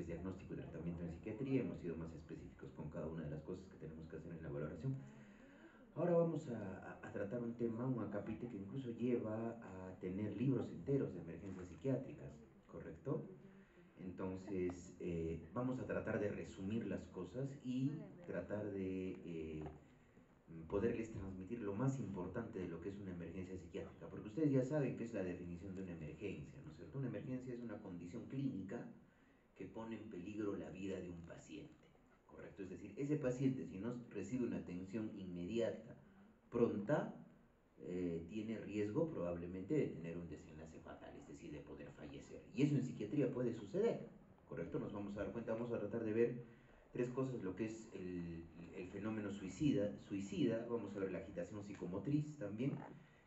es diagnóstico y tratamiento en psiquiatría. Hemos sido más específicos con cada una de las cosas que tenemos que hacer en la valoración. Ahora vamos a tratar un tema, un acápite que incluso lleva a tener libros enteros de emergencias psiquiátricas, ¿correcto? Entonces, vamos a tratar de resumir las cosas y tratar de poderles transmitir lo más importante de lo que es una emergencia psiquiátrica, porque ustedes ya saben qué es la definición de una emergencia, ¿no es cierto? Una emergencia es una condición clínica que pone en peligro la vida de un paciente, ¿correcto? Es decir, ese paciente, si no recibe una atención inmediata, pronta, tiene riesgo probablemente de tener un desenlace fatal, es decir, de poder fallecer. Y eso en psiquiatría puede suceder, ¿correcto? Nos vamos a dar cuenta, vamos a tratar de ver tres cosas, lo que es el fenómeno suicida, vamos a ver la agitación psicomotriz también,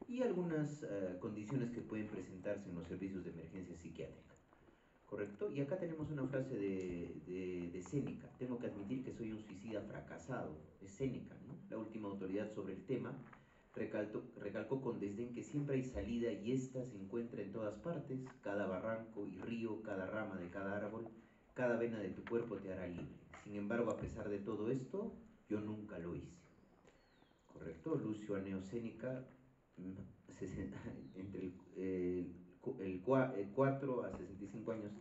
y algunas condiciones que pueden presentarse en los servicios de emergencia psiquiátrica. ¿Correcto? Y acá tenemos una frase de Séneca: tengo que admitir que soy un suicida fracasado. Es Séneca, ¿no? La última autoridad sobre el tema recalcó con desdén que siempre hay salida y ésta se encuentra en todas partes. Cada barranco y río, cada rama de cada árbol, cada vena de tu cuerpo te hará libre. Sin embargo, a pesar de todo esto, yo nunca lo hice. ¿Correcto? Lucio Anneo Séneca, entre el 4 a 65 años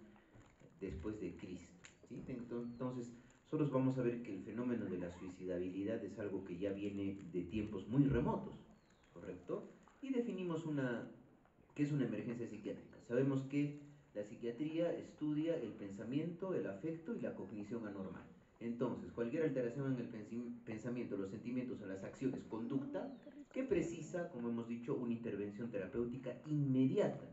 después de Cristo, ¿sí? Entonces, nosotros vamos a ver que el fenómeno de la suicidabilidad es algo que ya viene de tiempos muy remotos, ¿correcto? Y definimos qué es una emergencia psiquiátrica. Sabemos que la psiquiatría estudia el pensamiento, el afecto y la cognición anormal. Entonces, cualquier alteración en el pensamiento, los sentimientos o las acciones, conducta, que precisa, como hemos dicho, una intervención terapéutica inmediata,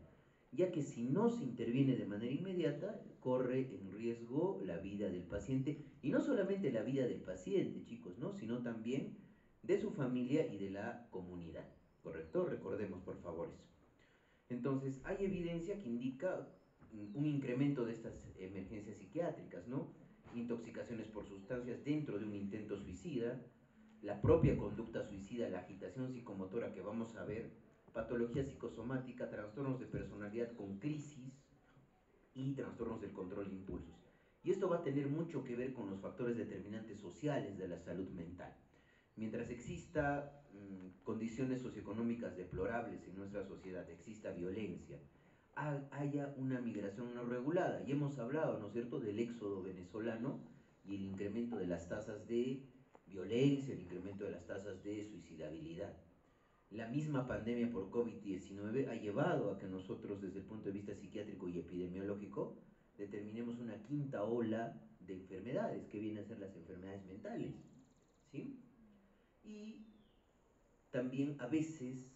ya que si no se interviene de manera inmediata, corre en riesgo la vida del paciente, y no solamente la vida del paciente, chicos, ¿no? Sino también de su familia y de la comunidad, ¿correcto? Recordemos, por favor, eso. Entonces, hay evidencia que indica un incremento de estas emergencias psiquiátricas, ¿no? Intoxicaciones por sustancias dentro de un intento suicida, la propia conducta suicida, la agitación psicomotora que vamos a ver, patología psicosomática, trastornos de personalidad con crisis y trastornos del control de impulsos. Y esto va a tener mucho que ver con los factores determinantes sociales de la salud mental. Mientras exista condiciones socioeconómicas deplorables en nuestra sociedad, exista violencia, haya una migración no regulada. Y hemos hablado, ¿no es cierto?, del éxodo venezolano y el incremento de las tasas de violencia, el incremento de las tasas de suicidabilidad. La misma pandemia por COVID-19 ha llevado a que nosotros, desde el punto de vista psiquiátrico y epidemiológico, determinemos una quinta ola de enfermedades, que vienen a ser las enfermedades mentales, ¿sí? Y también a veces,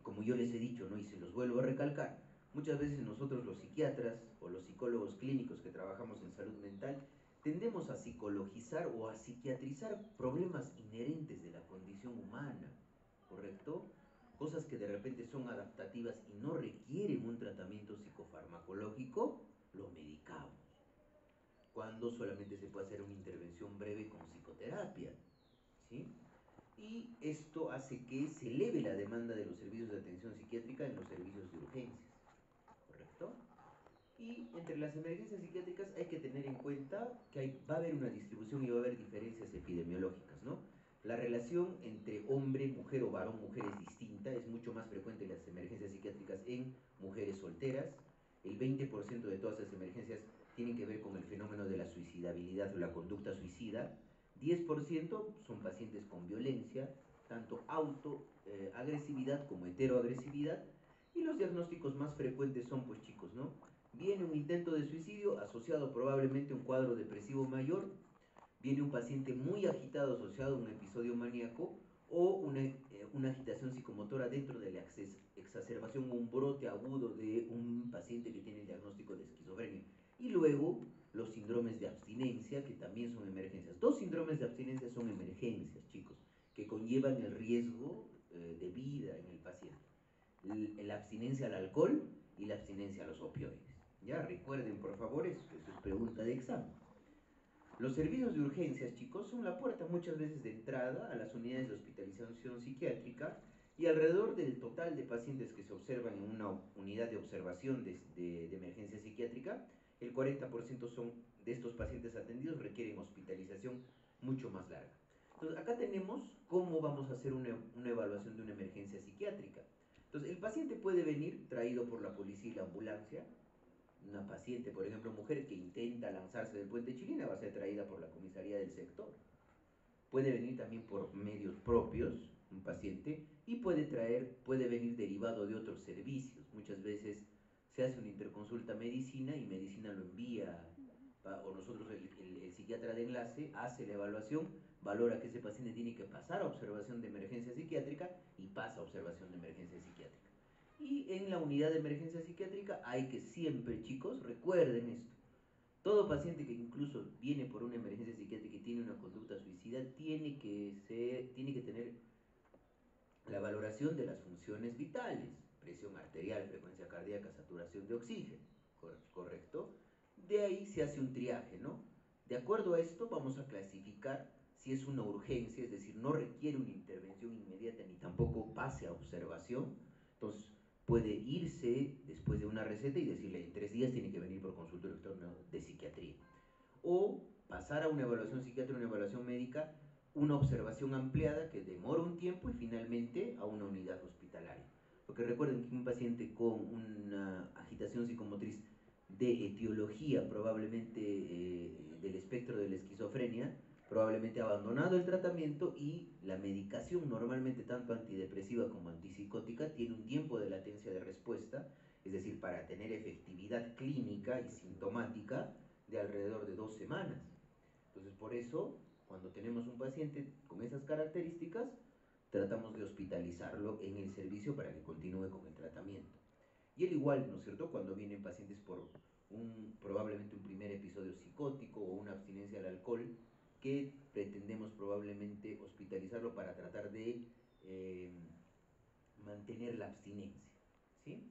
como yo les he dicho, ¿no?, y se los vuelvo a recalcar, muchas veces nosotros los psiquiatras o los psicólogos clínicos que trabajamos en salud mental tendemos a psicologizar o a psiquiatrizar problemas inherentes de la condición humana, ¿correcto? Cosas que de repente son adaptativas y no requieren un tratamiento psicofarmacológico, lo medicamos, cuando solamente se puede hacer una intervención breve con psicoterapia, ¿sí? Y esto hace que se eleve la demanda de los servicios de atención psiquiátrica en los servicios de urgencias, ¿correcto? Y entre las emergencias psiquiátricas hay que tener en cuenta que va a haber una distribución y va a haber diferencias epidemiológicas, ¿no? La relación entre hombre, mujer o varón, mujer es distinta, es mucho más frecuente en las emergencias psiquiátricas en mujeres solteras. El 20% de todas las emergencias tienen que ver con el fenómeno de la suicidabilidad o la conducta suicida. 10% son pacientes con violencia, tanto autoagresividad como heteroagresividad. Y los diagnósticos más frecuentes son, pues chicos, ¿no? Viene un intento de suicidio asociado probablemente a un cuadro depresivo mayor, viene un paciente muy agitado asociado a un episodio maníaco, o una agitación psicomotora dentro de la exacerbación o un brote agudo de un paciente que tiene el diagnóstico de esquizofrenia. Y luego los síndromes de abstinencia, que también son emergencias. Dos síndromes de abstinencia son emergencias, chicos, que conllevan el riesgo de vida en el paciente. La abstinencia al alcohol y la abstinencia a los opioides. Ya, recuerden por favor eso es pregunta de examen. Los servicios de urgencias, chicos, son la puerta muchas veces de entrada a las unidades de hospitalización psiquiátrica, y alrededor del total de pacientes que se observan en una unidad de observación de emergencia psiquiátrica, el 40% de estos pacientes atendidos requieren hospitalización mucho más larga. Entonces, acá tenemos cómo vamos a hacer una evaluación de una emergencia psiquiátrica. Entonces, el paciente puede venir traído por la policía y la ambulancia. Una paciente, por ejemplo, mujer que intenta lanzarse del puente Chilena va a ser traída por la comisaría del sector. Puede venir también por medios propios, un paciente, y puede venir derivado de otros servicios. Muchas veces se hace una interconsulta medicina y medicina lo envía, o nosotros, el psiquiatra de enlace, hace la evaluación, valora que ese paciente tiene que pasar a observación de emergencia psiquiátrica y pasa a observación de emergencia psiquiátrica. Y en la unidad de emergencia psiquiátrica hay que siempre, chicos, recuerden esto. Todo paciente que incluso viene por una emergencia psiquiátrica y tiene una conducta suicida tiene que tener la valoración de las funciones vitales, presión arterial, frecuencia cardíaca, saturación de oxígeno, ¿correcto? De ahí se hace un triaje, ¿no? De acuerdo a esto vamos a clasificar si es una urgencia, es decir, no requiere una intervención inmediata ni tampoco pase a observación. Entonces, puede irse después de una receta y decirle en 3 días tiene que venir por consultorio externo de psiquiatría. O pasar a una evaluación psiquiátrica, una evaluación médica, una observación ampliada que demora un tiempo y finalmente a una unidad hospitalaria. Porque recuerden que un paciente con una agitación psicomotriz de etiología probablemente del espectro de la esquizofrenia, probablemente ha abandonado el tratamiento y la medicación normalmente tanto antidepresiva como antipsicótica tiene un tiempo de latencia de respuesta, es decir, para tener efectividad clínica y sintomática de alrededor de 2 semanas. Entonces, por eso, cuando tenemos un paciente con esas características, tratamos de hospitalizarlo en el servicio para que continúe con el tratamiento. Y al igual, ¿no es cierto?, cuando vienen pacientes por probablemente un primer episodio psicótico o una abstinencia al alcohol, que pretendemos probablemente hospitalizarlo para tratar de mantener la abstinencia, ¿sí?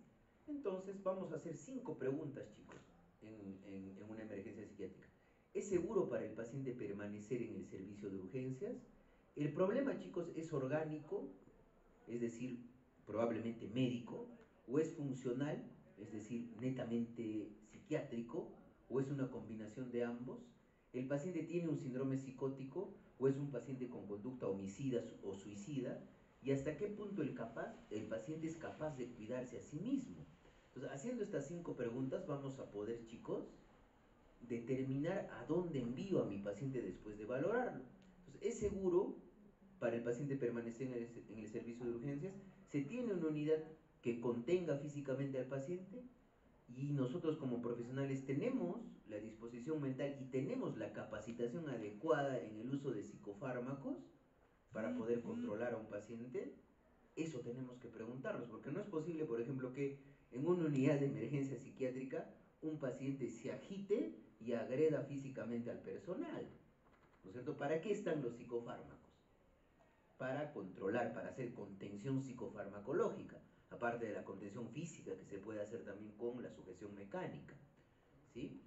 Entonces vamos a hacer 5 preguntas, chicos, en una emergencia psiquiátrica. ¿Es seguro para el paciente permanecer en el servicio de urgencias? El problema, chicos, es orgánico, es decir, probablemente médico, o es funcional, es decir, netamente psiquiátrico, o es una combinación de ambos. El paciente tiene un síndrome psicótico, o es un paciente con conducta homicida o suicida, y hasta qué punto el paciente es capaz de cuidarse a sí mismo. Entonces, haciendo estas 5 preguntas vamos a poder, chicos, determinar a dónde envío a mi paciente después de valorarlo. Entonces, ¿es seguro para el paciente permanecer en el servicio de urgencias? ¿Se tiene una unidad que contenga físicamente al paciente? Y nosotros como profesionales tenemos la disposición mental y tenemos la capacitación adecuada en el uso de psicofármacos para poder controlar a un paciente. Eso tenemos que preguntarnos, porque no es posible, por ejemplo, que en una unidad de emergencia psiquiátrica un paciente se agite y agreda físicamente al personal, ¿no es cierto? ¿Para qué están los psicofármacos? Para controlar, para hacer contención psicofarmacológica, aparte de la contención física que se puede hacer también con la sujeción mecánica, ¿sí?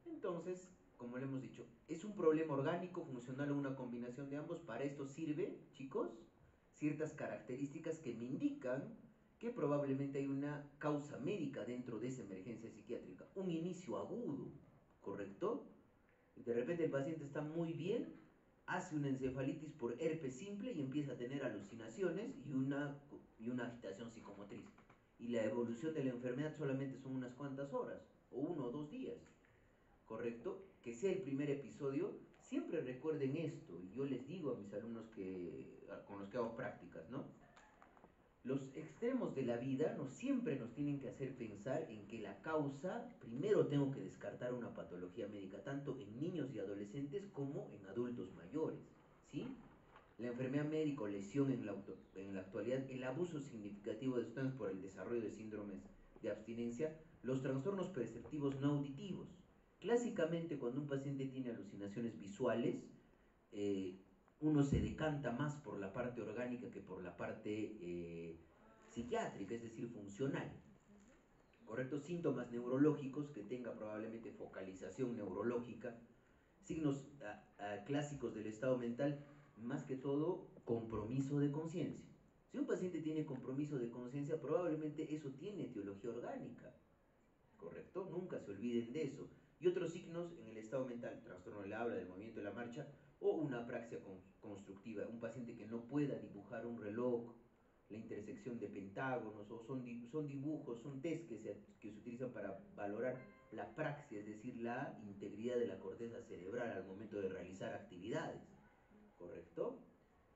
Entonces, como le hemos dicho, es un problema orgánico, funcional o una combinación de ambos. Para esto sirve, chicos, ciertas características que me indican que probablemente hay una causa médica dentro de esa emergencia psiquiátrica, un inicio agudo, ¿correcto? De repente el paciente está muy bien, hace una encefalitis por herpes simple y empieza a tener alucinaciones y una agitación psicomotriz. Y la evolución de la enfermedad solamente son unas cuantas horas, o 1 o 2 días, ¿correcto? Que sea el primer episodio. Siempre recuerden esto, y yo les digo a mis alumnos con los que hago prácticas, ¿no? Los extremos de la vida siempre nos tienen que hacer pensar en que la causa, primero tengo que descartar una patología médica, tanto en niños y adolescentes como en adultos mayores, ¿sí? La enfermedad médica o lesión en la actualidad, el abuso significativo de sustancias por el desarrollo de síndromes de abstinencia, los trastornos perceptivos no auditivos. Clásicamente, cuando un paciente tiene alucinaciones visuales, uno se decanta más por la parte orgánica que por la parte psiquiátrica, es decir, funcional. ¿Correcto? Síntomas neurológicos que tenga probablemente focalización neurológica, signos clásicos del estado mental, más que todo compromiso de conciencia. Si un paciente tiene compromiso de conciencia, probablemente eso tiene etiología orgánica. ¿correcto? Nunca se olviden de eso. Y otros signos en el estado mental, trastorno del habla, del movimiento de la marcha, o una apraxia constructiva, un paciente que no pueda dibujar un reloj, la intersección de pentágonos, o son dibujos, son test que se utilizan para valorar la praxia, es decir, la integridad de la corteza cerebral al momento de realizar actividades, ¿correcto?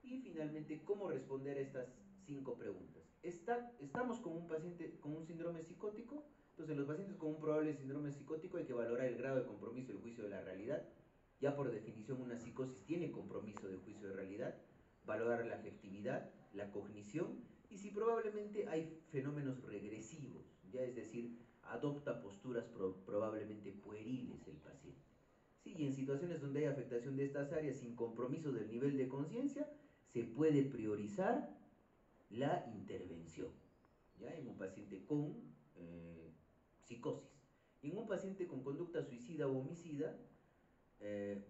Y finalmente, ¿cómo responder a estas 5 preguntas? ¿Estamos con un paciente con un síndrome psicótico? Entonces, en los pacientes con un probable síndrome psicótico hay que valorar el grado de compromiso y el juicio de la realidad. Ya por definición una psicosis tiene compromiso de juicio de realidad. Valorar la afectividad, la cognición, y si probablemente hay fenómenos regresivos, ya es decir, adopta posturas probablemente pueriles el paciente. Sí, y en situaciones donde hay afectación de estas áreas sin compromiso del nivel de conciencia, se puede priorizar la intervención, ¿ya? En un paciente con psicosis. Y en un paciente con conducta suicida o homicida,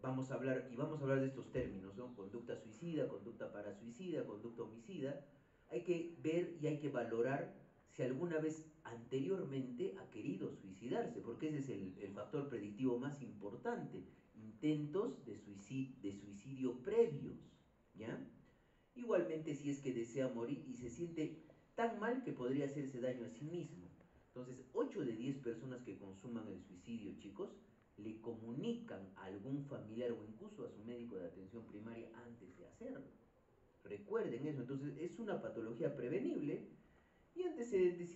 vamos a hablar de estos términos, ¿no? Conducta suicida, conducta parasuicida, conducta homicida. Hay que ver y hay que valorar si alguna vez anteriormente ha querido suicidarse, porque ese es el factor predictivo más importante. Intentos de suicidio previos, ¿ya? Igualmente si es que desea morir y se siente tan mal que podría hacerse daño a sí mismo. Entonces, 8 de 10 personas que consuman el suicidio, chicos, le comunican a algún familiar o incluso a su médico de atención primaria antes de hacerlo. Recuerden eso, entonces es una patología prevenible y antecedentes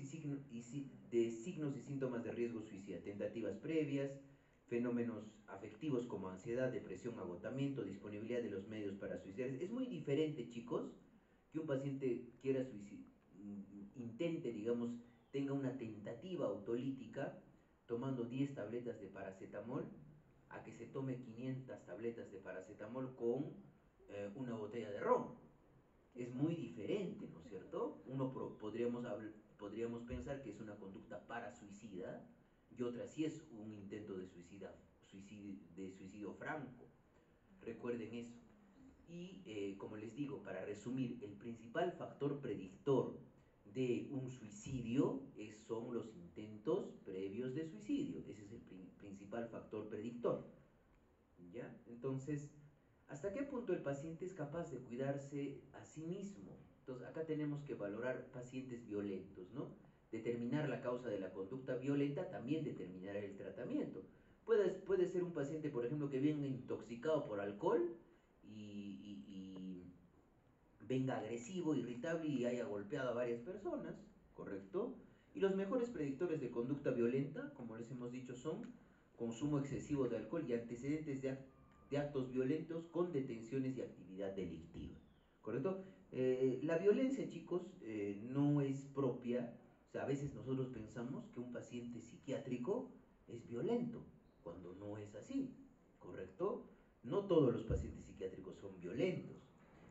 de signos y síntomas de riesgo suicida, tentativas previas, fenómenos afectivos como ansiedad, depresión, agotamiento, disponibilidad de los medios para suicidarse. Es muy diferente, chicos, que un paciente quiera intente, digamos, tenga una tentativa autolítica tomando 10 tabletas de paracetamol, a que se tome 500 tabletas de paracetamol con una botella de ron. Es muy diferente, ¿no es cierto? Podríamos pensar que es una conducta parasuicida y otra sí es un intento de suicidio franco. Recuerden eso. Y como les digo, para resumir, el principal factor predictor de un suicidio son los intentos previos de suicidio. Ese es el principal factor predictor, ¿ya? Entonces, ¿hasta qué punto el paciente es capaz de cuidarse a sí mismo? Entonces, acá tenemos que valorar pacientes violentos, ¿no? Determinar la causa de la conducta violenta también determinará el tratamiento. Puede ser un paciente, por ejemplo, que venga intoxicado por alcohol y venga agresivo, irritable y haya golpeado a varias personas, ¿correcto? Y los mejores predictores de conducta violenta, como les hemos dicho, son consumo excesivo de alcohol y antecedentes de actos violentos con detenciones y actividad delictiva, ¿correcto? La violencia, chicos, no es propia, o sea, a veces nosotros pensamos que un paciente psiquiátrico es violento, cuando no es así, ¿correcto? No todos los pacientes psiquiátricos son violentos,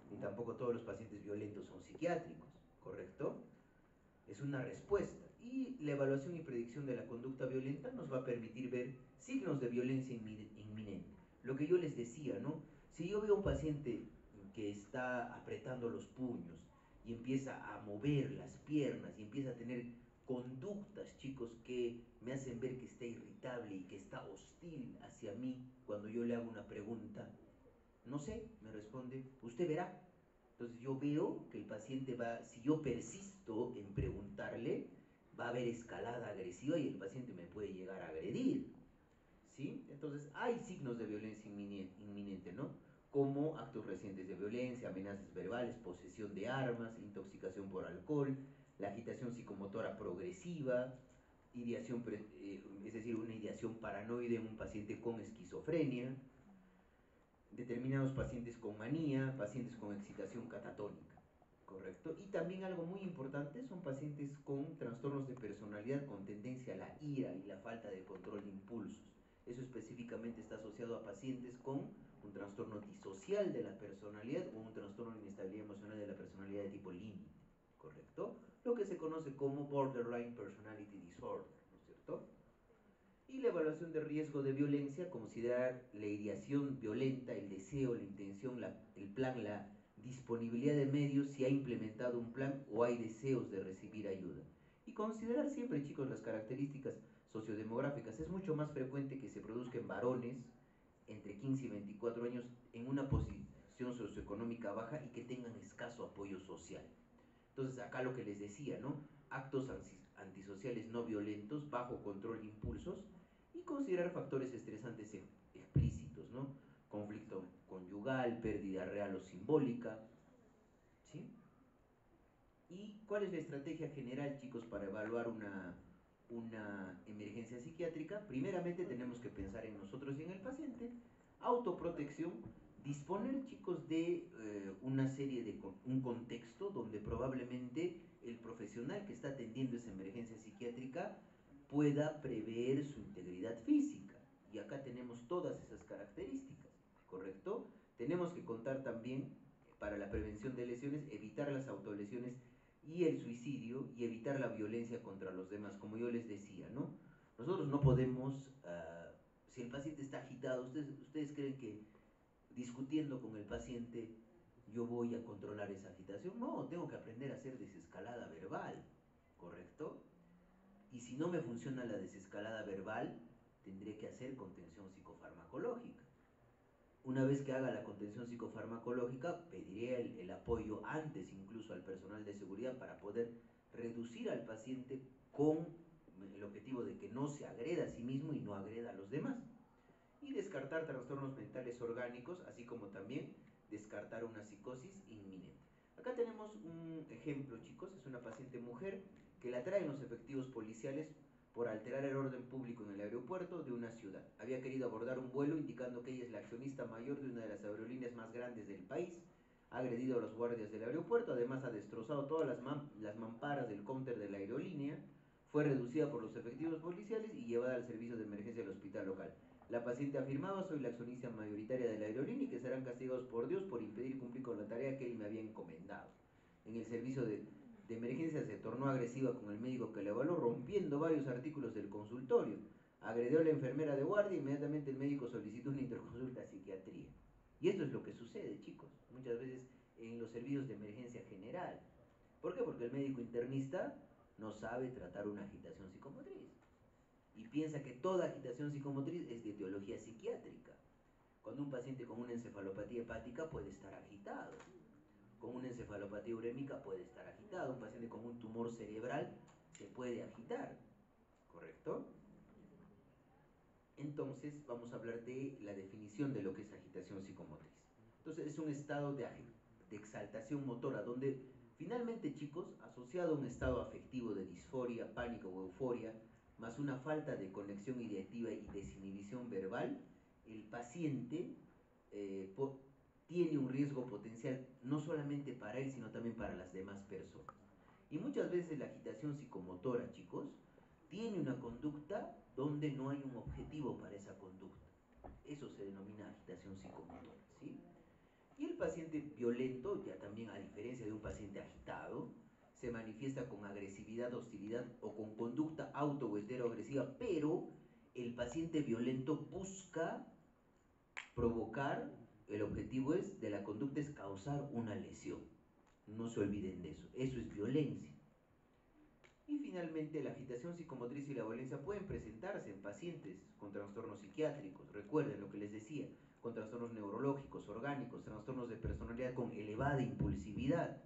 ni tampoco todos los pacientes violentos son psiquiátricos, ¿correcto? Es una respuesta. Y la evaluación y predicción de la conducta violenta nos va a permitir ver signos de violencia inminente. Lo que yo les decía, ¿no? Si yo veo a un paciente que está apretando los puños y empieza a mover las piernas y empieza a tener conductas, chicos, que me hacen ver que está irritable y que está hostil hacia mí cuando yo le hago una pregunta, no sé, me responde, usted verá. Entonces yo veo que el paciente si yo persisto en preguntarle, va a haber escalada agresiva y el paciente me puede llegar a agredir, ¿sí? Entonces hay signos de violencia inminente, ¿no? Como actos recientes de violencia, amenazas verbales, posesión de armas, intoxicación por alcohol, la agitación psicomotora progresiva, es decir, una ideación paranoide en un paciente con esquizofrenia, determinados pacientes con manía, pacientes con excitación catatónica, ¿correcto? Y también algo muy importante son pacientes con trastornos de personalidad con tendencia a la ira y la falta de control de impulsos. Eso específicamente está asociado a pacientes con un trastorno disocial de la personalidad o un trastorno de inestabilidad emocional de la personalidad de tipo límite, ¿correcto? Lo que se conoce como borderline personality disorder, ¿no es cierto? Y la evaluación de riesgo de violencia, considerar la ideación violenta, el deseo, la intención, el plan, la disponibilidad de medios, si ha implementado un plan o hay deseos de recibir ayuda. Y considerar siempre, chicos, las características sociodemográficas. Es mucho más frecuente que se produzcan varones entre 15 y 24 años en una posición socioeconómica baja y que tengan escaso apoyo social. Entonces, acá lo que les decía, ¿no? Actos antisociales no violentos, bajo control de impulsos, y considerar factores estresantes explícitos, ¿no? Conflicto conyugal, pérdida real o simbólica, ¿sí? ¿Y cuál es la estrategia general, chicos, para evaluar una emergencia psiquiátrica? Primeramente tenemos que pensar en nosotros y en el paciente. Autoprotección, disponer, chicos, de una serie de un contexto donde probablemente el profesional que está atendiendo esa emergencia psiquiátrica pueda prever su integridad física. Y acá tenemos todas esas características, ¿correcto? Tenemos que contar también, para la prevención de lesiones, evitar las autolesiones y el suicidio, y evitar la violencia contra los demás, como yo les decía, ¿no? Nosotros no podemos, si el paciente está agitado, ¿ustedes creen que discutiendo con el paciente yo voy a controlar esa agitación? No, tengo que aprender a hacer desescalada verbal, ¿correcto? Y si no me funciona la desescalada verbal, tendré que hacer contención psicofarmacológica. Una vez que haga la contención psicofarmacológica, pediré el apoyo antes incluso al personal de seguridad para poder reducir al paciente con el objetivo de que no se agreda a sí mismo y no agreda a los demás. Y descartar trastornos mentales orgánicos, así como también descartar una psicosis inminente. Acá tenemos un ejemplo, chicos, es una paciente mujer que la traen los efectivos policiales por alterar el orden público en el aeropuerto de una ciudad. Había querido abordar un vuelo indicando que ella es la accionista mayor de una de las aerolíneas más grandes del país. Ha agredido a los guardias del aeropuerto, además ha destrozado todas las mamparas del counter de la aerolínea. Fue reducida por los efectivos policiales y llevada al servicio de emergencia del hospital local. La paciente afirmaba: soy la accionista mayoritaria de la aerolínea y que serán castigados por Dios por impedir cumplir con la tarea que él me había encomendado. En el servicio de emergencia se tornó agresiva con el médico que la evaluó, rompiendo varios artículos del consultorio. Agredió a la enfermera de guardia y inmediatamente el médico solicitó una interconsulta a psiquiatría. Y esto es lo que sucede, chicos, muchas veces en los servicios de emergencia general. ¿Por qué? Porque el médico internista no sabe tratar una agitación psicomotriz y piensa que toda agitación psicomotriz es de etiología psiquiátrica, cuando un paciente con una encefalopatía hepática puede estar agitado, con una encefalopatía urémica puede estar agitado, un paciente con un tumor cerebral se puede agitar, ¿correcto? Entonces vamos a hablar de la definición de lo que es agitación psicomotriz. Entonces es un estado de exaltación motora, donde finalmente, chicos, asociado a un estado afectivo de disforia, pánico o euforia, más una falta de conexión ideativa y desinhibición verbal, el paciente tiene un riesgo potencial no solamente para él, sino también para las demás personas. Y muchas veces la agitación psicomotora, chicos, tiene una conducta donde no hay un objetivo para esa conducta. Eso se denomina agitación psicomotora, ¿sí? Y el paciente violento, ya también a diferencia de un paciente agitado, se manifiesta con agresividad, hostilidad o con conducta auto o heteroagresiva, pero el paciente violento busca provocar, el objetivo de la conducta es causar una lesión. No se olviden de eso, eso es violencia. Y finalmente, la agitación psicomotriz y la violencia pueden presentarse en pacientes con trastornos psiquiátricos. Recuerden lo que les decía, con trastornos neurológicos, orgánicos, trastornos de personalidad con elevada impulsividad,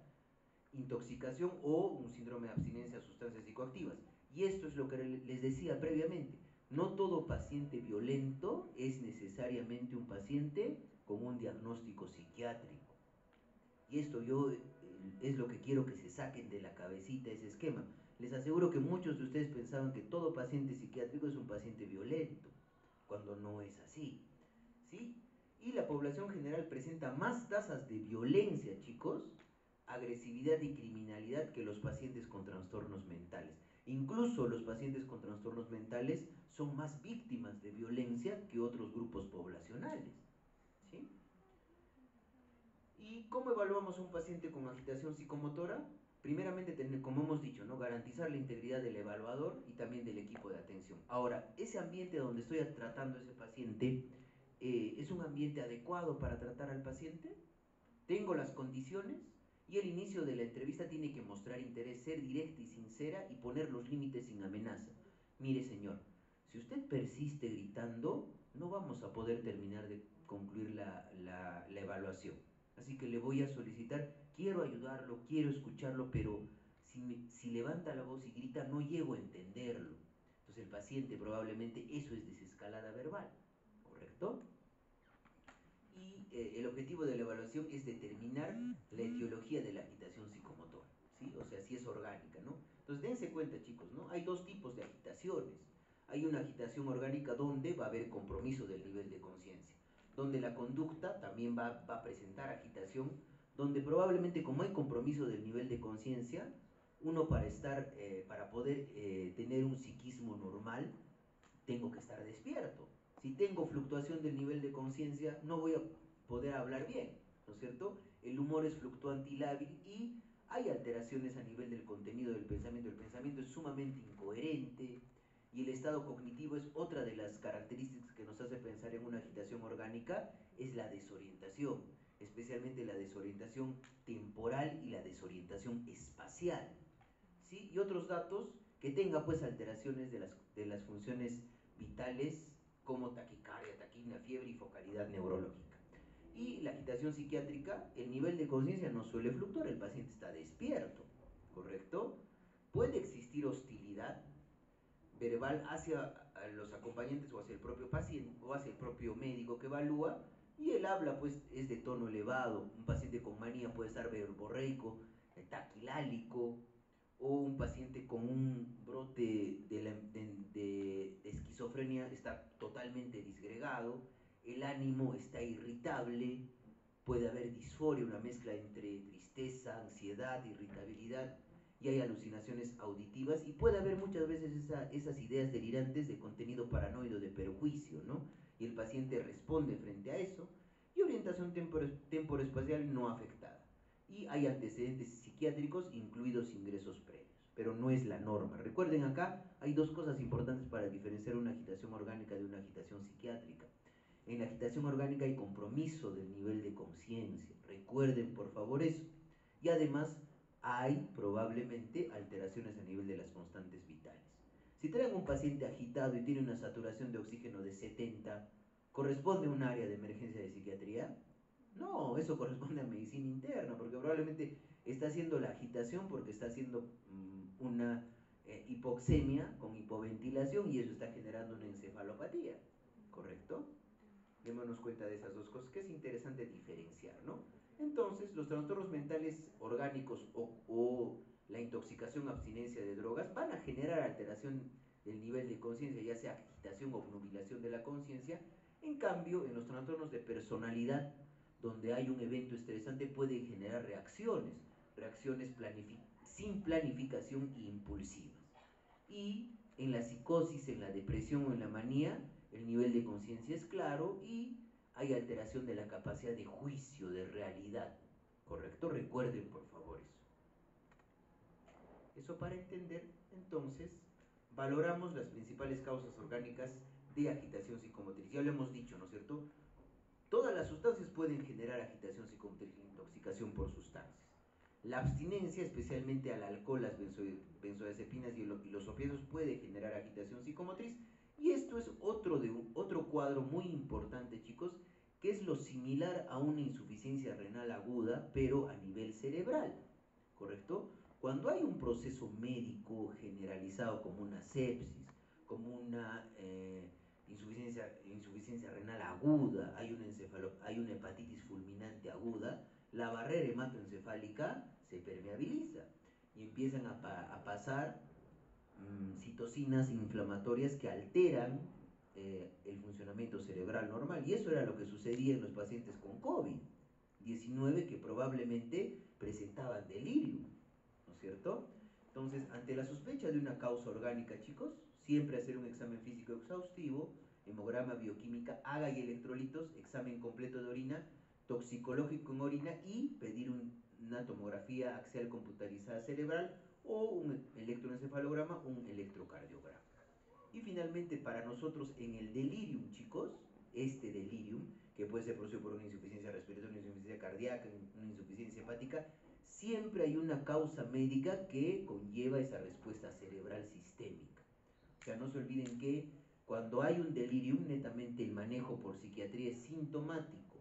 intoxicación o un síndrome de abstinencia a sustancias psicoactivas. Y esto es lo que les decía previamente. No todo paciente violento es necesariamente un paciente con un diagnóstico psiquiátrico. Y esto es lo que quiero que se saquen de la cabecita, ese esquema. Les aseguro que muchos de ustedes pensaban que todo paciente psiquiátrico es un paciente violento, cuando no es así, ¿sí? Y la población general presenta más tasas de violencia, chicos, agresividad y criminalidad que los pacientes con trastornos mentales. Incluso los pacientes con trastornos mentales son más víctimas de violencia que otros grupos poblacionales, ¿sí? ¿Y cómo evaluamos a un paciente con agitación psicomotora? Primeramente, como hemos dicho, ¿no? Garantizar la integridad del evaluador y también del equipo de atención. Ahora, ese ambiente donde estoy tratando a ese paciente, ¿es un ambiente adecuado para tratar al paciente? ¿Tengo las condiciones? Y el inicio de la entrevista tiene que mostrar interés, ser directa y sincera y poner los límites sin amenaza. Mire, señor, Si usted persiste gritando, no vamos a poder terminar de concluir la evaluación. Así que le voy a solicitar, quiero ayudarlo, quiero escucharlo, pero si levanta la voz y grita, no llego a entenderlo. Entonces el paciente probablemente eso es desescalada verbal, ¿correcto? Y el objetivo de la evaluación es determinar la etiología de la agitación psicomotora, ¿sí? O sea, si es orgánica, ¿no? Entonces dense cuenta, chicos, ¿no? Hay dos tipos de agitaciones. Hay una agitación orgánica donde va a haber compromiso del nivel de conciencia, donde la conducta también va a presentar agitación, donde probablemente como hay compromiso del nivel de conciencia, uno para poder tener un psiquismo normal, tengo que estar despierto. Si tengo fluctuación del nivel de conciencia, no voy a poder hablar bien, ¿no es cierto? El humor es fluctuante y lábil y hay alteraciones a nivel del contenido del pensamiento. El pensamiento es sumamente incoherente y el estado cognitivo es otra de las características que nos hace pensar en una agitación orgánica, es la desorientación, especialmente la desorientación temporal y la desorientación espacial, ¿sí? Y otros datos que tenga pues alteraciones de las funciones vitales como taquicardia, taquipnea, fiebre y focalidad neurológica. Y la agitación psiquiátrica, el nivel de conciencia no suele fluctuar, el paciente está despierto, ¿correcto? Puede existir hostilidad verbal hacia los acompañantes o hacia el propio paciente o hacia el propio médico que evalúa, y el habla pues es de tono elevado. Un paciente con manía puede estar verborreico, taquilálico, o un paciente con un brote de esquizofrenia está totalmente disgregado, el ánimo está irritable, puede haber disforia, una mezcla entre tristeza, ansiedad, irritabilidad, y hay alucinaciones auditivas, y puede haber muchas veces esas ideas delirantes de contenido paranoide, de perjuicio, ¿no? Y el paciente responde frente a eso, y orientación temporoespacial no afectada. Y hay antecedentes psiquiátricos, incluidos ingresos previos, pero no es la norma. Recuerden, acá hay dos cosas importantes para diferenciar una agitación orgánica de una agitación psiquiátrica. En la agitación orgánica hay compromiso del nivel de conciencia, recuerden por favor eso. Y además hay probablemente alteraciones a nivel de las constantes vitales. Si traen un paciente agitado y tiene una saturación de oxígeno de 70, ¿corresponde a un área de emergencia de psiquiatría? No, eso corresponde a medicina interna, porque probablemente está haciendo la agitación porque está haciendo una hipoxemia con hipoventilación, y eso está generando una encefalopatía, ¿correcto? Démonos cuenta de esas dos cosas, que es interesante diferenciar, ¿no? Entonces, los trastornos mentales orgánicos o la intoxicación o abstinencia de drogas van a generar alteración del nivel de conciencia, ya sea agitación o obnubilación de la conciencia. En cambio, en los trastornos de personalidad, donde hay un evento estresante, pueden generar reacciones sin planificación e impulsivas. Y en la psicosis, en la depresión o en la manía, el nivel de conciencia es claro y hay alteración de la capacidad de juicio, de realidad, ¿correcto? Recuerden por favor eso. Eso para entender, entonces, valoramos las principales causas orgánicas de agitación psicomotriz. Ya lo hemos dicho, ¿no es cierto? Todas las sustancias pueden generar agitación psicomotriz, intoxicación por sustancias. La abstinencia, especialmente al alcohol, las benzodiazepinas y los opiáceos, puede generar agitación psicomotriz. Y esto es otro cuadro muy importante, chicos, que es lo similar a una insuficiencia renal aguda, pero a nivel cerebral, ¿correcto? Cuando hay un proceso médico generalizado como una sepsis, como una insuficiencia renal aguda, hay una hepatitis fulminante aguda, la barrera hematoencefálica se permeabiliza y empiezan a pasar citocinas inflamatorias que alteran el funcionamiento cerebral normal, y eso era lo que sucedía en los pacientes con COVID-19 que probablemente presentaban delirium, ¿no es cierto? Entonces, ante la sospecha de una causa orgánica, chicos, siempre hacer un examen físico exhaustivo, hemograma, bioquímica, AGA y electrolitos, examen completo de orina, toxicológico en orina, y pedir una tomografía axial computarizada cerebral o un electroencefalograma, un electrocardiograma. Y finalmente, para nosotros en el delirium, chicos, este delirium, que puede ser producido por una insuficiencia respiratoria, una insuficiencia cardíaca, una insuficiencia hepática, siempre hay una causa médica que conlleva esa respuesta cerebral sistémica. O sea, no se olviden que Cuando hay un delirium, netamente el manejo por psiquiatría es sintomático.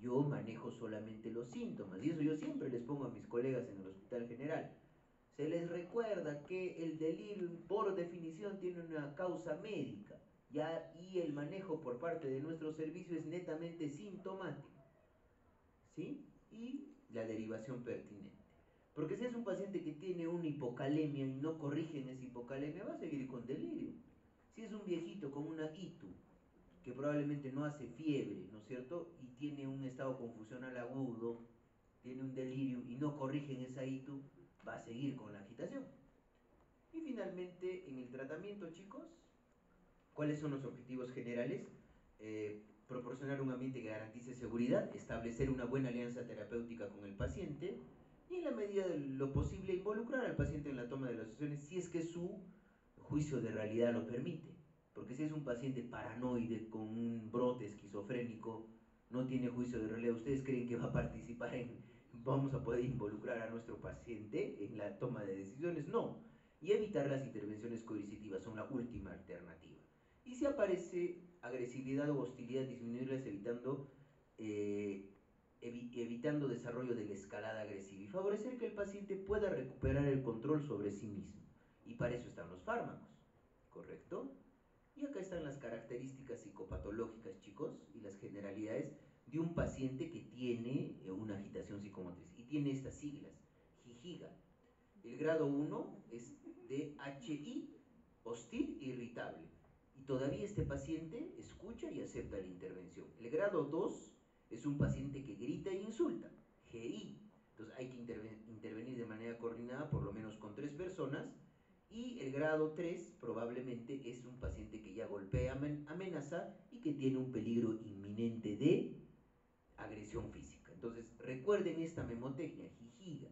Yo manejo solamente los síntomas, y eso yo siempre les pongo a mis colegas en el Hospital General. Se les recuerda que el delirium, por definición, tiene una causa médica, ¿ya? Y el manejo por parte de nuestro servicio es netamente sintomático, ¿sí? Y la derivación pertinente. Porque si es un paciente que tiene una hipocalemia y no corrige en esa hipocalemia, va a seguir con delirio. Si es un viejito con una ITU, que probablemente no hace fiebre, ¿no es cierto? Y tiene un estado confusional agudo, tiene un delirio y no corrige en esa ITU, va a seguir con la agitación. Y finalmente, en el tratamiento, chicos, ¿cuáles son los objetivos generales? Proporcionar un ambiente que garantice seguridad, establecer una buena alianza terapéutica con el paciente y en la medida de lo posible involucrar al paciente en la toma de las decisiones si es que su juicio de realidad lo permite. Porque si es un paciente paranoide con un brote esquizofrénico, no tiene juicio de realidad, ¿ustedes creen que va a participar vamos a poder involucrar a nuestro paciente en la toma de decisiones? No. Y evitar las intervenciones coercitivas son la última alternativa. Y si aparece agresividad o hostilidad, disminuirlas evitando desarrollo de la escalada agresiva y favorecer que el paciente pueda recuperar el control sobre sí mismo. Y para eso están los fármacos, ¿correcto? Y acá están las características psicopatológicas, chicos, y las generalidades de un paciente que tiene una agitación psicomotriz. Y tiene estas siglas, GIGIGA. El grado 1 es de HI, hostil e irritable. Y todavía este paciente escucha y acepta la intervención. El grado 2 es un paciente que grita e insulta, GI. Entonces hay que intervenir de manera coordinada, por lo menos con 3 personas. Y el grado 3 probablemente es un paciente que ya golpea, amenaza y que tiene un peligro inminente de agresión física. Entonces recuerden esta memotecnia, GIGIGA,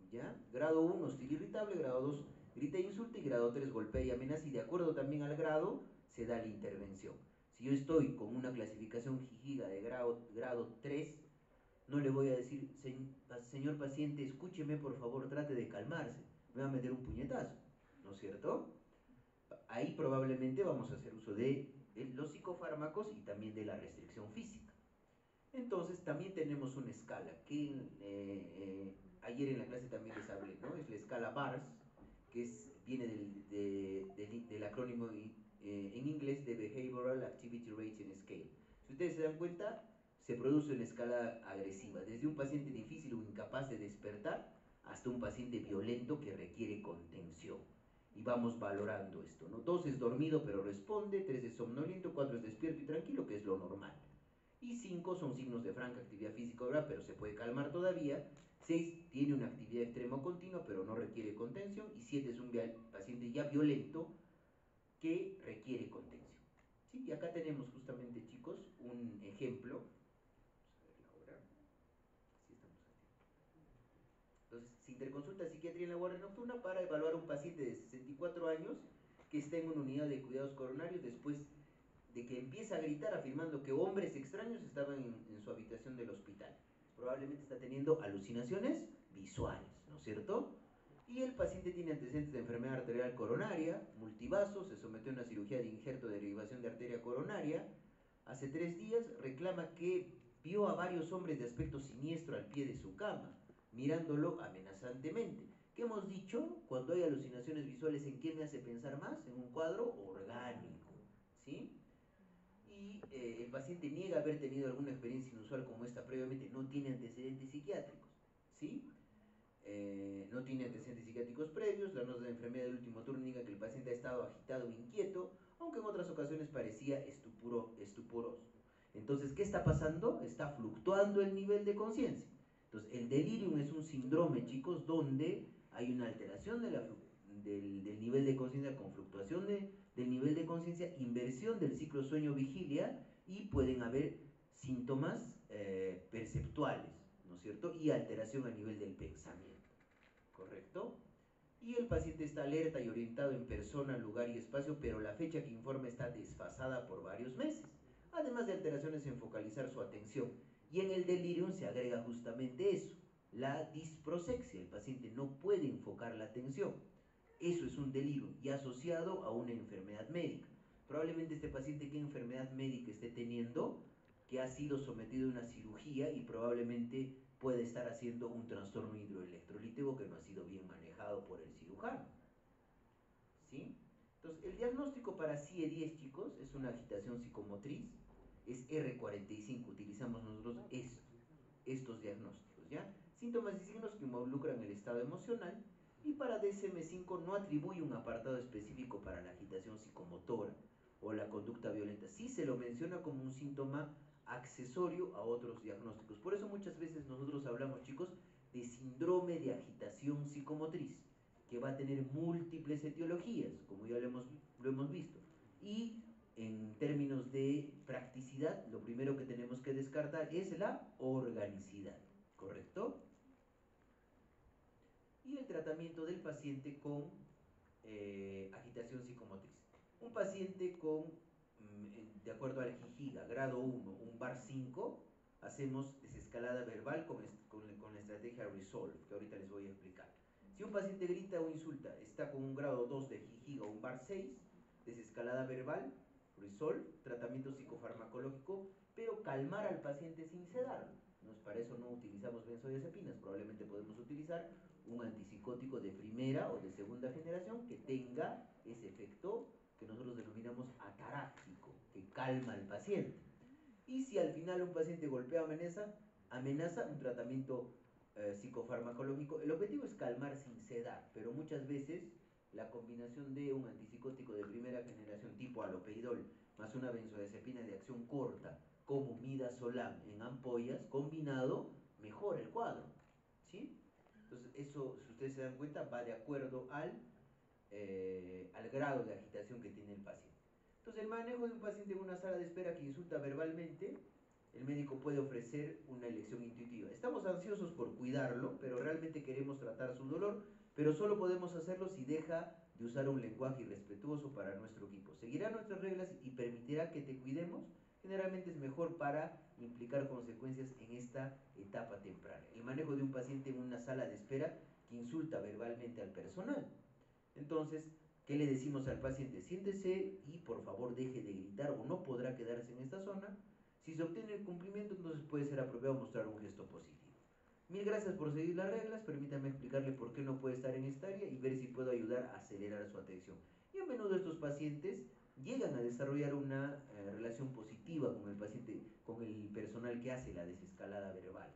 ¿ya? Grado 1, hostil irritable, grado 2, grita e insulta, y grado 3, golpea y amenaza, y de acuerdo también al grado se da la intervención. Si yo estoy con una clasificación GIGIGA de grado 3, no le voy a decir, señor paciente, escúcheme por favor, trate de calmarse, me va a meter un puñetazo, ¿no es cierto? Ahí probablemente vamos a hacer uso de los psicofármacos y también de la restricción física. Entonces también tenemos una escala que ayer en la clase también les hablé, ¿no? Es la escala BARS, que viene del acrónimo en inglés de Behavioral Activity Rating Scale. Si ustedes se dan cuenta, se produce una escala agresiva, desde un paciente difícil o incapaz de despertar hasta un paciente violento que requiere contención. Y vamos valorando esto, ¿no? 2 es dormido pero responde, 3 es somnoliento, 4 es despierto y tranquilo, que es lo normal. Y 5 son signos de franca actividad física, ¿verdad? Pero se puede calmar todavía. 6 tiene una actividad extrema o continua, pero no requiere contención. Y 7 es un paciente ya violento que requiere contención. ¿Sí? Y acá tenemos justamente, chicos, un ejemplo. Vamos a ver la hora. Así estamos a tiempo. Entonces, se interconsulta psiquiatría en la guardia nocturna para evaluar a un paciente de 64 años que está en una unidad de cuidados coronarios después de que empieza a gritar afirmando que hombres extraños estaban en su habitación del hospital. Probablemente está teniendo alucinaciones visuales, ¿no es cierto? Y el paciente tiene antecedentes de enfermedad arterial coronaria, multivaso, se sometió a una cirugía de injerto de derivación de arteria coronaria. Hace 3 días reclama que vio a varios hombres de aspecto siniestro al pie de su cama, mirándolo amenazantemente. ¿Qué hemos dicho? Cuando hay alucinaciones visuales, ¿en qué me hace pensar más? En un cuadro orgánico, ¿sí? Y el paciente niega haber tenido alguna experiencia inusual como esta previamente, no tiene antecedentes psiquiátricos, ¿sí? No tiene antecedentes psiquiátricos previos, la nota de enfermedad del último turno indica que el paciente ha estado agitado e inquieto, aunque en otras ocasiones parecía estuporoso. Entonces, ¿qué está pasando? Está fluctuando el nivel de conciencia. Entonces, el delirium es un síndrome, chicos, donde hay una alteración del nivel de conciencia con fluctuación del nivel de conciencia, inversión del ciclo sueño-vigilia, y pueden haber síntomas perceptuales, ¿no es cierto? Y alteración a nivel del pensamiento, ¿correcto? Y el paciente está alerta y orientado en persona, lugar y espacio, pero la fecha que informa está desfasada por varios meses, además de alteraciones en focalizar su atención. Y en el delirium se agrega justamente eso, la disprosexia, el paciente no puede enfocar la atención. Eso es un delirio y asociado a una enfermedad médica. Probablemente este paciente, ¿qué enfermedad médica esté teniendo? Que ha sido sometido a una cirugía y probablemente puede estar haciendo un trastorno hidroelectrolítico que no ha sido bien manejado por el cirujano. ¿Sí? Entonces, el diagnóstico para CIE-10, chicos, es una agitación psicomotriz, es R45, utilizamos nosotros estos diagnósticos, ¿ya? Síntomas y signos que involucran el estado emocional, y para DSM-5 no atribuye un apartado específico para la agitación psicomotora o la conducta violenta. Sí se lo menciona como un síntoma accesorio a otros diagnósticos. Por eso muchas veces nosotros hablamos, chicos, de síndrome de agitación psicomotriz, que va a tener múltiples etiologías, como ya lo hemos visto. Y en términos de practicidad, lo primero que tenemos que descartar es la organicidad, ¿correcto? Y el tratamiento del paciente con agitación psicomotriz. Un paciente con, de acuerdo al GIGIGA, grado 1, un BAR 5, hacemos desescalada verbal con la estrategia Resolve, que ahorita les voy a explicar. Si un paciente grita o insulta, está con un grado 2 de GIGIGA o un BAR 6, desescalada verbal, Resolve, tratamiento psicofarmacológico, pero calmar al paciente sin sedarlo. Para eso no utilizamos benzodiazepinas, probablemente podemos utilizar un antipsicótico de primera o de segunda generación que tenga ese efecto que nosotros denominamos ataráctico, que calma al paciente. Y si al final un paciente golpea o amenaza un tratamiento psicofarmacológico, el objetivo es calmar sin sedar, pero muchas veces la combinación de un antipsicótico de primera generación tipo haloperidol más una benzodiazepina de acción corta como midazolam en ampollas combinado mejora el cuadro, ¿sí? Entonces eso, si ustedes se dan cuenta, va de acuerdo al grado de agitación que tiene el paciente. Entonces el manejo de un paciente en una sala de espera que insulta verbalmente, el médico puede ofrecer una elección intuitiva. Estamos ansiosos por cuidarlo, pero realmente queremos tratar su dolor, pero solo podemos hacerlo si deja de usar un lenguaje irrespetuoso para nuestro equipo. Seguirá nuestras reglas y permitirá que te cuidemos. Generalmente es mejor para implicar consecuencias en esta etapa temprana. El manejo de un paciente en una sala de espera que insulta verbalmente al personal. Entonces, ¿qué le decimos al paciente? Siéntese y por favor deje de gritar o no podrá quedarse en esta zona. Si se obtiene el cumplimiento, entonces puede ser apropiado mostrar un gesto positivo. Mil gracias por seguir las reglas, permítame explicarle por qué no puede estar en esta área y ver si puedo ayudar a acelerar su atención. Y a menudo estos pacientes llegan a desarrollar una relación positiva con el paciente, con el personal que hace la desescalada verbal.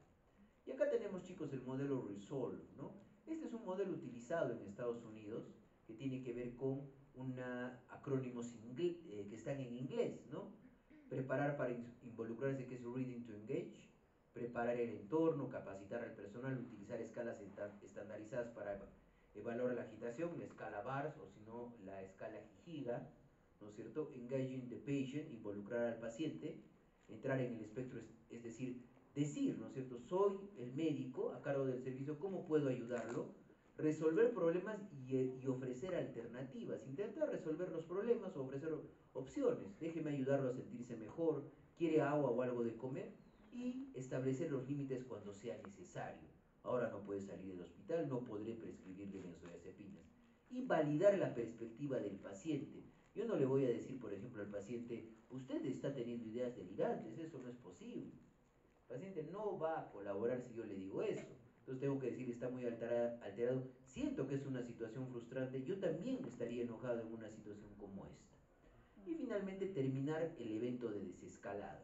Y acá tenemos, chicos, el modelo Resolve, ¿no? Este es un modelo utilizado en Estados Unidos que tiene que ver con acrónimos que están en inglés, ¿no? Preparar para involucrarse, que es Reading to Engage, preparar el entorno, capacitar al personal, utilizar escalas estandarizadas para evaluar la agitación, la escala BARS o si no la escala GIGA, ¿no es cierto? Engaging the patient, involucrar al paciente, entrar en el espectro, es decir, ¿no es cierto? Soy el médico a cargo del servicio, ¿cómo puedo ayudarlo? Resolver problemas y ofrecer alternativas, intentar resolver los problemas o ofrecer opciones, déjeme ayudarlo a sentirse mejor, quiere agua o algo de comer, y establecer los límites cuando sea necesario. Ahora no puede salir del hospital, no podré prescribirle benzodiazepinas. Y validar la perspectiva del paciente. Yo no le voy a decir, por ejemplo, al paciente, usted está teniendo ideas delirantes, eso no es posible. El paciente no va a colaborar si yo le digo eso. Entonces tengo que decir, está muy alterado, siento que es una situación frustrante, yo también estaría enojado en una situación como esta. Y finalmente terminar el evento de desescalada.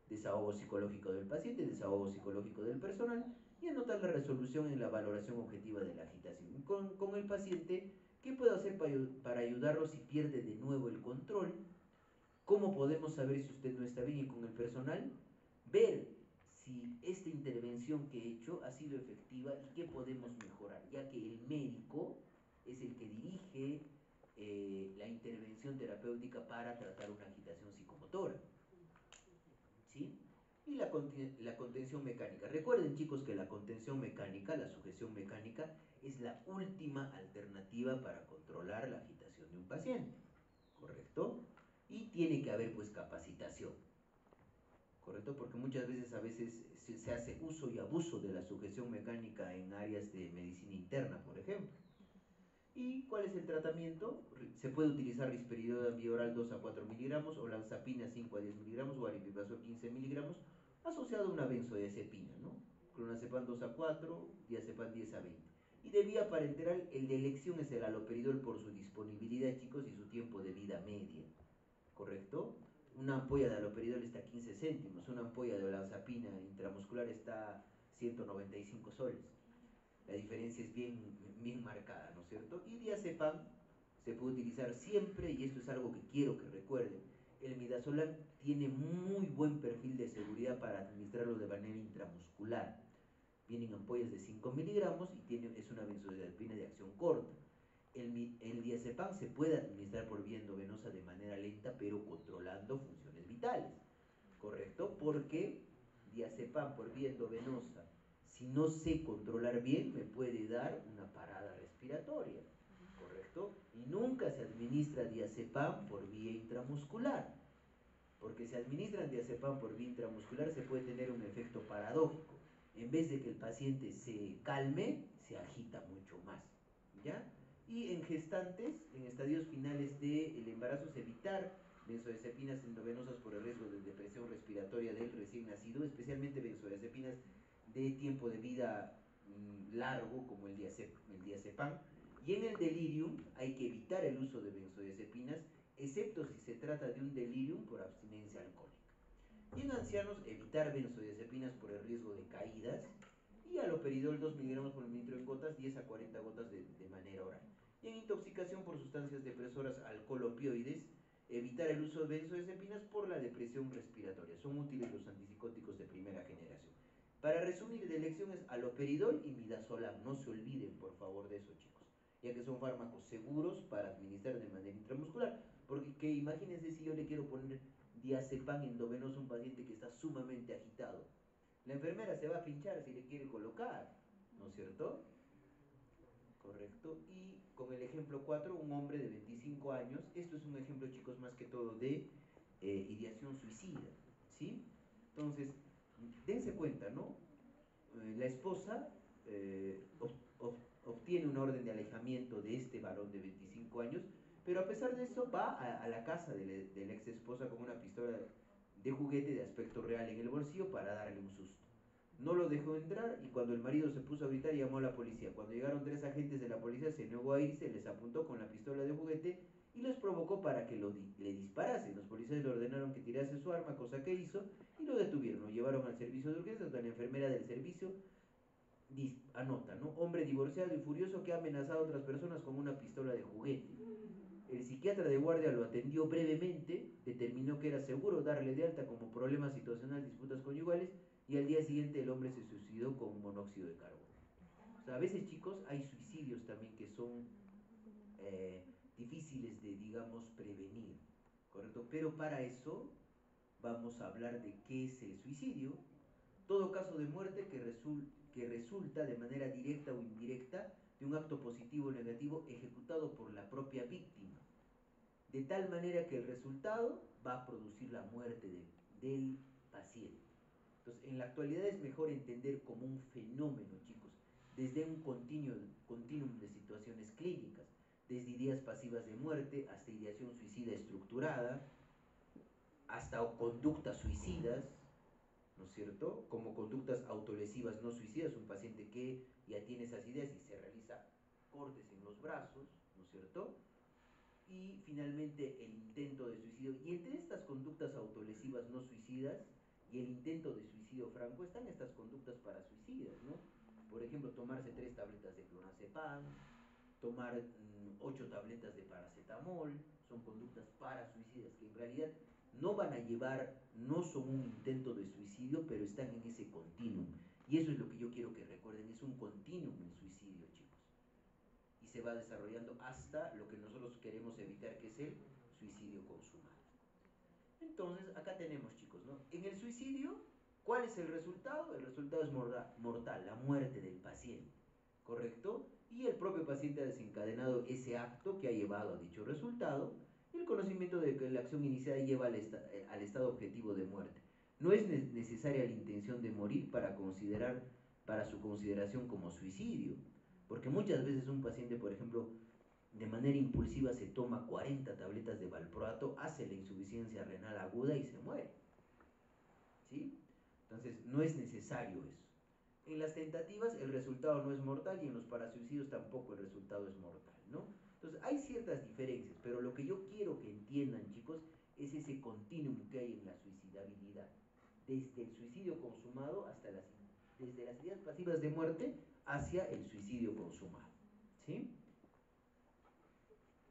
Desahogo psicológico del paciente, desahogo psicológico del personal y anotar la resolución en la valoración objetiva de la agitación. Con el paciente, ¿qué puedo hacer para ayudarlo si pierde de nuevo el control? ¿Cómo podemos saber si usted no está bien? Y con el personal, ver si esta intervención que he hecho ha sido efectiva y qué podemos mejorar, ya que el médico es el que dirige la intervención terapéutica para tratar una agitación psicomotora, ¿sí? Y la contención mecánica. Recuerden, chicos, que la contención mecánica, la sujeción mecánica, es la última alternativa para controlar la agitación de un paciente, ¿correcto? Y tiene que haber pues capacitación, ¿correcto? Porque muchas veces se hace uso y abuso de la sujeción mecánica en áreas de medicina interna, por ejemplo. ¿Y cuál es el tratamiento? Se puede utilizar risperidona vía oral 2 a 4 miligramos, o lanzapina 5 a 10 miligramos, o aripiprazol 15 miligramos, asociado a una benzodiazepina, ¿no? Clonazepam 2 a 4, diazepam 10 a 20. Y de vía parenteral, el de elección es el haloperidol por su disponibilidad, chicos, y su tiempo de vida media, ¿correcto? Una ampolla de haloperidol está a 15 céntimos, una ampolla de olanzapina intramuscular está a 195 soles. La diferencia es bien marcada, ¿no es cierto? Y diazepam se puede utilizar siempre, y esto es algo que quiero que recuerden. El midazolam tiene muy buen perfil de seguridad para administrarlo de manera intramuscular. Vienen ampollas de 5 miligramos y es una benzodiazepina de acción corta. El diazepam se puede administrar por vía endovenosa de manera lenta, pero controlando funciones vitales, ¿correcto? Porque diazepam por vía endovenosa, si no sé controlar bien, me puede dar una parada respiratoria, ¿correcto? Y nunca se administra diazepam por vía intramuscular, porque si administran diazepam por vía intramuscular se puede tener un efecto paradójico. En vez de que el paciente se calme, se agita mucho más, ¿ya? Y en gestantes, en estadios finales del embarazo, es evitar benzodiazepinas endovenosas por el riesgo de depresión respiratoria del recién nacido, especialmente benzodiazepinas de tiempo de vida largo, como el diazepam. Y en el delirium hay que evitar el uso de benzodiazepinas, excepto si se trata de un delirium por abstinencia alcohólica. Y en ancianos, evitar benzodiazepinas por el riesgo de caídas, y haloperidol 2 miligramos por mililitro en gotas, 10 a 40 gotas de manera oral. Y en intoxicación por sustancias depresoras, alcohol, opioides, evitar el uso de benzodiazepinas por la depresión respiratoria. Son útiles los antipsicóticos de primera generación. Para resumir, de elección es haloperidol y midazolam. No se olviden, por favor, de eso, chicos, ya que son fármacos seguros para administrar de manera intramuscular. Porque imagínense si yo le quiero poner diazepam endovenoso a un paciente que está sumamente agitado. La enfermera se va a pinchar si le quiere colocar, ¿no es cierto? Correcto. Y con el ejemplo 4, un hombre de 25 años, esto es un ejemplo, chicos, más que todo de ideación suicida, ¿sí? Entonces, dense cuenta, ¿no? La esposa obtiene una orden de alejamiento de este varón de 25 años, pero a pesar de eso va a la casa de la ex esposa con una pistola de juguete de aspecto real en el bolsillo para darle un susto. No lo dejó entrar y cuando el marido se puso a gritar llamó a la policía. Cuando llegaron 3 agentes de la policía se negó a irse, les apuntó con la pistola de juguete y los provocó para que le disparase. Los policías le ordenaron que tirase su arma, cosa que hizo, y lo detuvieron. Lo llevaron al servicio de urgencias donde la enfermera del servicio anota, ¿no? Hombre divorciado y furioso que ha amenazado a otras personas con una pistola de juguete. El psiquiatra de guardia lo atendió brevemente, determinó que era seguro darle de alta como problema situacional, disputas conyugales, y al día siguiente el hombre se suicidó con monóxido de carbono. O sea, a veces, chicos, hay suicidios también que son difíciles de, digamos, prevenir, ¿correcto? Pero para eso vamos a hablar de qué es el suicidio. Todo caso de muerte que resulta de manera directa o indirecta de un acto positivo o negativo ejecutado por la propia víctima, de tal manera que el resultado va a producir la muerte del paciente. Entonces, en la actualidad es mejor entender como un fenómeno, chicos, desde un continuum de situaciones clínicas, desde ideas pasivas de muerte hasta ideación suicida estructurada, hasta conductas suicidas, ¿no es cierto? Como conductas autolesivas no suicidas, un paciente que ya tiene esas ideas y se realiza cortes en los brazos, ¿no es cierto? Y finalmente el intento de suicidio. Y entre estas conductas autolesivas no suicidas y el intento de suicidio franco están estas conductas parasuicidas, ¿no? Por ejemplo, tomarse 3 tabletas de clonazepam, tomar 8 tabletas de paracetamol, son conductas parasuicidas que en realidad no van a llevar, no son un intento de suicidio, pero están en ese continuum. Y eso es lo que yo quiero que recuerden, es un continuum el suicidio, chicos. Y se va desarrollando hasta lo que nosotros queremos evitar, que es el suicidio consumado. Entonces, acá tenemos, chicos, ¿no? En el suicidio, ¿cuál es el resultado? El resultado es mortal, la muerte del paciente, ¿correcto? Y el propio paciente ha desencadenado ese acto que ha llevado a dicho resultado, y el conocimiento de que la acción iniciada lleva al estado objetivo de muerte. No es necesaria la intención de morir para su consideración como suicidio, porque muchas veces un paciente, por ejemplo, de manera impulsiva se toma 40 tabletas de valproato, hace la insuficiencia renal aguda y se muere. ¿Sí? Entonces, no es necesario eso. En las tentativas el resultado no es mortal y en los parasuicidios tampoco el resultado es mortal, ¿no? Entonces, hay ciertas diferencias, pero lo que yo quiero que entiendan, chicos, es ese continuum que hay en la suicidabilidad. Desde el suicidio consumado hasta desde las ideas pasivas de muerte hacia el suicidio consumado, ¿sí?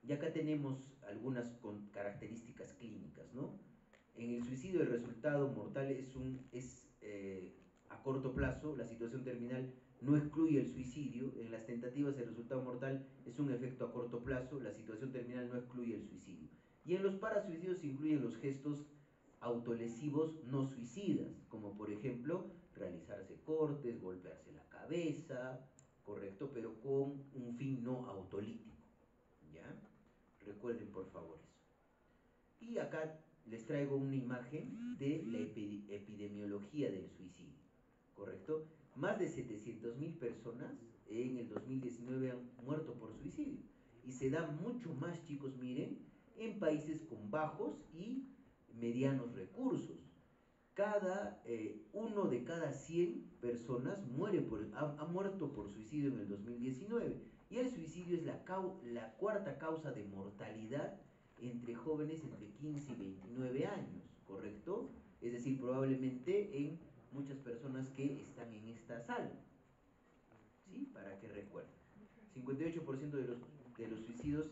Y acá tenemos algunas características clínicas, ¿no? En el suicidio el resultado mortal es a corto plazo, la situación terminal no excluye el suicidio, en las tentativas el resultado mortal es un efecto a corto plazo, la situación terminal no excluye el suicidio. Y en los parasuicidios se incluyen los gestos autolesivos no suicidas, como por ejemplo realizarse cortes, golpearse la cabeza, correcto, pero con un fin no autolítico, ¿ya? Recuerden por favor eso. Y acá les traigo una imagen de la epidemiología del suicidio, ¿correcto? Más de 700.000 personas en el 2019 han muerto por suicidio. Y se da mucho más, chicos, miren, en países con bajos y medianos recursos. Uno de cada 100 personas ha muerto por suicidio en el 2019. Y el suicidio es la cuarta causa de mortalidad entre jóvenes entre 15 y 29 años, ¿correcto? Es decir, probablemente en muchas personas que están en esta sala, ¿sí? Para que recuerden. 58% de los suicidios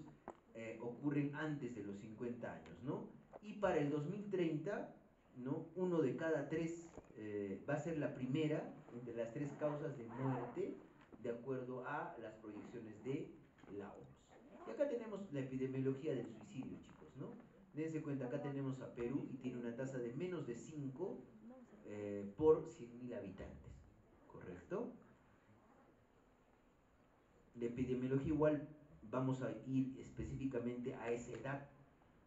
ocurren antes de los 50 años, ¿no? Y para el 2030, ¿no? Uno de cada tres va a ser la primera entre las tres causas de muerte, de acuerdo a las proyecciones de la OMS. Y acá tenemos la epidemiología del suicidio, chicos, ¿no? Dense cuenta, acá tenemos a Perú y tiene una tasa de menos de 5 por 100.000 habitantes, ¿correcto? La epidemiología igual vamos a ir específicamente a esa edad,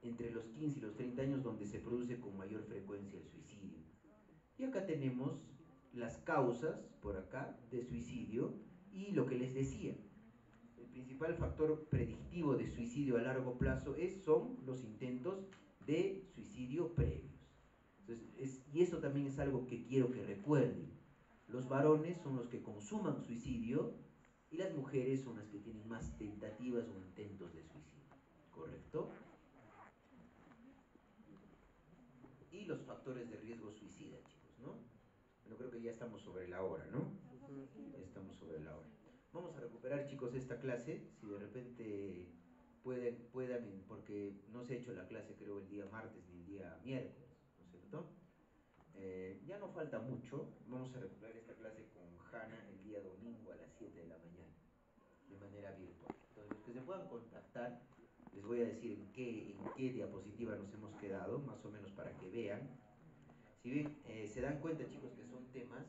entre los 15 y los 30 años, donde se produce con mayor frecuencia el suicidio. Y acá tenemos las causas, por acá, de suicidio, y lo que les decía, el principal factor predictivo de suicidio a largo plazo son los intentos de suicidio previos. Entonces, y eso también es algo que quiero que recuerden. Los varones son los que consuman suicidio y las mujeres son las que tienen más tentativas o intentos de suicidio. ¿Correcto? Y los factores de riesgo suicida, chicos, ¿no? Bueno, creo que ya estamos sobre la hora, ¿no? Ya estamos sobre la hora. Vamos a recuperar, chicos, esta clase, si de repente puedan, porque no se ha hecho la clase, creo, el día martes ni el día miércoles, ¿no es cierto? Ya no falta mucho, vamos a recuperar esta clase con Hanna el día domingo a las 7 de la mañana, de manera virtual. Entonces, los que se puedan contactar, les voy a decir en qué diapositiva nos hemos quedado, más o menos para que vean. Si bien se dan cuenta, chicos, que son temas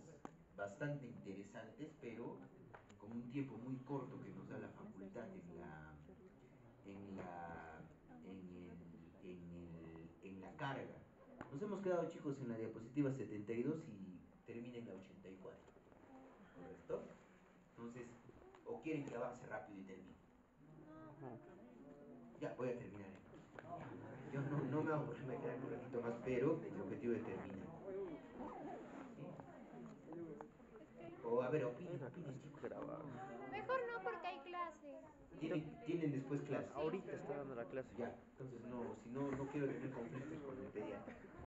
bastante interesantes, pero con un tiempo muy corto que nos da la facultad en la carga. Nos hemos quedado, chicos, en la diapositiva 72 y termina en la 84, ¿correcto? Entonces, o quieren que avance rápido y termine. Ya, voy a terminar. Yo no me hago problema de quedar un ratito más, pero el objetivo es terminar. ¿Sí? O a ver, opinen, chicos. Mejor no porque hay clase. ¿Tienen después clase? Ahorita está dando la clase. Ya, entonces no, si no, no quiero tener conflictos con el pediatra.